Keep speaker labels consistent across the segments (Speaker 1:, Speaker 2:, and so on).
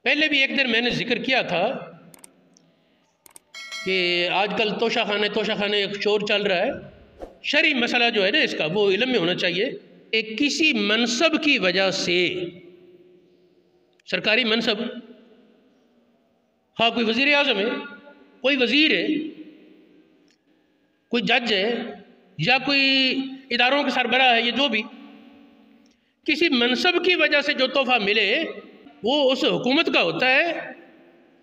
Speaker 1: پہلے بھی ایک دن میں نے ذکر کیا تھا کہ آج کل توشہ خانے ایک شور چل رہا ہے. شرعی مسئلہ جو ہے نا اس کا وہ علم میں ہونا چاہیے. ایک کسی منصب کی وجہ سے سرکاری منصب، ہاں کوئی وزیر اعظم ہے، کوئی وزیر ہے، کوئی جج ہے یا کوئی اداروں کے سربراہ ہے، یہ جو بھی کسی منصب کی وجہ سے جو تحفہ ملے وہ اس حکومت کا ہوتا ہے،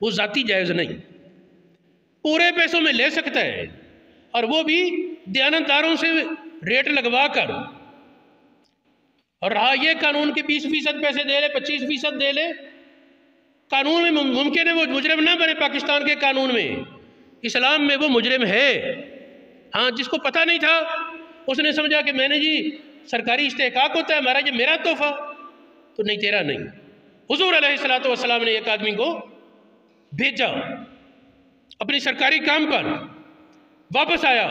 Speaker 1: وہ ذاتی جائز نہیں، پورے پیسوں میں لے سکتا ہے، اور وہ بھی دیانتداروں سے ریٹ لگوا کر. اور رہا یہ قانون کے 20% پیسے دے لے، 25% دے لے، قانون میں ممکن ہے وہ مجرم نہ بنے. پاکستان کے قانون میں، اسلام میں وہ مجرم ہے. ہاں جس کو پتہ نہیں تھا اس نے سمجھا کہ میں نے جی سرکاری استحقاق ہوتا ہے ہمارا، یہ میرا تحفہ تو نہیں، تیرا نہیں. حضور علیہ السلام نے ایک آدمی کو بھیجا اپنی سرکاری کام پر، واپس آیا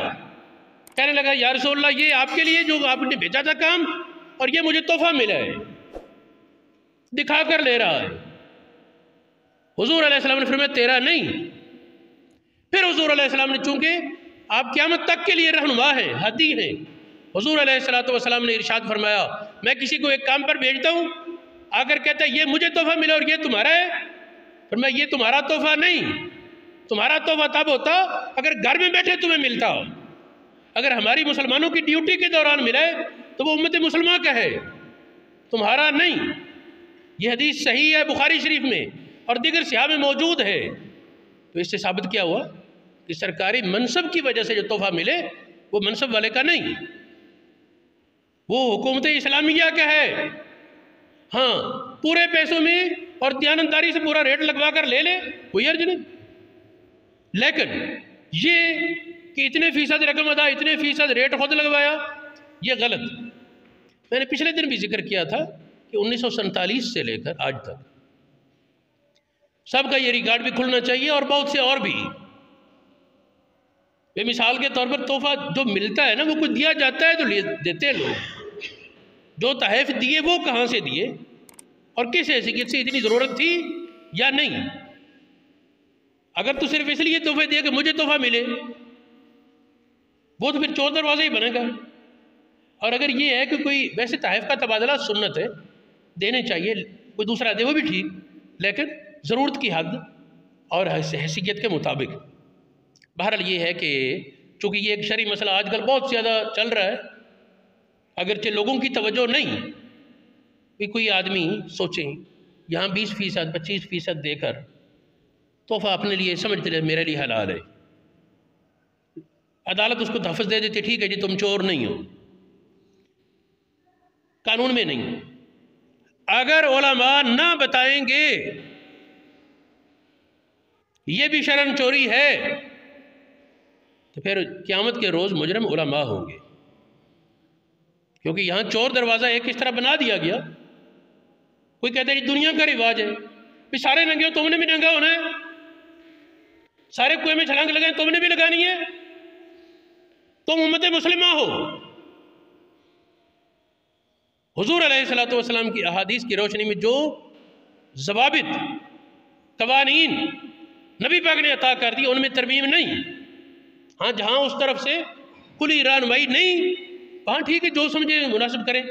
Speaker 1: کہنے لگا یا رسول اللہ یہ آپ کے لیے جو آپ نے بھیجا تھا کام، اور یہ مجھے تحفہ ملا ہے، دکھا کر لے رہا ہے. حضور علیہ السلام نے فرمایا تیرا نہیں. پھر حضور علیہ السلام نے چونکہ آپ قیامت تک کے لیے رہنما ہیں، ہادی ہیں، حضور علیہ السلام نے ارشاد فرمایا میں کسی کو ایک کام پر بھیجتا ہوں، آ کر کہتا ہے یہ مجھے تحفہ ملا اور یہ تمہارا ہے، فرمایا یہ تمہارا تحفہ نہیں، تمہارا تحفہ تب ہوتا اگر گھر میں بیٹھے تمہیں ملتا ہو. اگر ہماری مسلمانوں کی ڈیوٹی کے دوران ملے تو وہ امت مسلمہ کا ہے، تمہارا نہیں. یہ حدیث صحیح ہے بخاری شریف میں اور دیگر صحاح میں موجود ہے. تو اس سے ثابت کیا ہوا کہ سرکاری منصب کی وجہ سے جو تحفہ ملے وہ منصب والے کا نہیں، وہ حکومت اسلامیہ کا ہے. ہاں پورے پیسوں میں اور دیانتداری سے پورا ریٹ لگوا کر لے لے، کوئی عرض نہیں. لیکن یہ کہ اتنے فیصد رقم ادا، اتنے فیصد ریٹ خود لگوایا، یہ غلط. میں نے پچھلے دن بھی ذکر کیا تھا کہ 1947 سے لے کر آج تک سب کا یہ ریکارڈ بھی کھلنا چاہیے، اور بہت سے اور بھی. بے مثال کے طور پر تحفہ جو ملتا ہے نا وہ کچھ دیا جاتا ہے تو دیتے ہیں لوگ. جو تحائف دیے وہ کہاں سے دیے اور کس حیثیت سے، اتنی ضرورت تھی یا نہیں. اگر تو صرف اس لیے تحفے دیا کہ مجھے تحفہ ملے وہ تو پھر چور دروازہ ہی بنے گا. اور اگر یہ ہے کہ کوئی ویسے تحائف کا تبادلہ سنت ہے، دینے چاہیے، کوئی دوسرا دے وہ بھی ٹھیک، لیکن ضرورت کی حد اور حیثیت کے مطابق. بہرحال یہ ہے کہ چونکہ یہ ایک شرعی مسئلہ آج کل بہت زیادہ چل رہا ہے، اگرچہ لوگوں کی توجہ نہیں کہ کوئی آدمی سوچیں یہاں 20% 25% دے کر تحفہ اپنے لیے سمجھتے رہے میرے لیے حلال ہے. عدالت اس کو تحفظ دے دیتی ٹھیک ہے جی تم چور نہیں ہو، قانون میں نہیں. اگر علماء نہ بتائیں گے یہ بھی شرعاً چوری ہے تو پھر قیامت کے روز مجرم علماء ہوں گے. کیونکہ یہاں چور دروازہ ایک اس طرح بنا دیا گیا. کوئی کہتا ہے یہ دنیا کا رواج ہے، بھی سارے ننگے ہو تم نے بھی ننگا ہونا ہے، سارے کنویں میں چھلانگ لگائیں تم نے بھی لگانی ہے، تم امت مسلمہ ہو. حضور علیہ السلام کی احادیث کی روشنی میں جو ضوابط قوانین نبی پاک نے عطا کر دی ان میں ترمیم نہیں. ہاں جہاں اس طرف سے کلی رہنمائی نہیں وہاں ٹھیک ہے جو سمجھے مناسب کریں.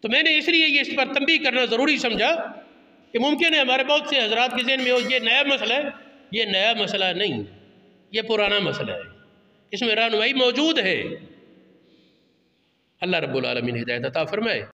Speaker 1: تو میں نے اس لیے یہ اس پر تنبیہ کرنا ضروری سمجھا کہ ممکن ہے ہمارے بہت سے حضرات کے ذہن میں ہو یہ نیا مسئلہ ہے. یہ نیا مسئلہ نہیں، یہ پرانا مسئلہ ہے، اس میں رہنمائی موجود ہے. اللہ رب العالمین ہدایت عطا فرمائے.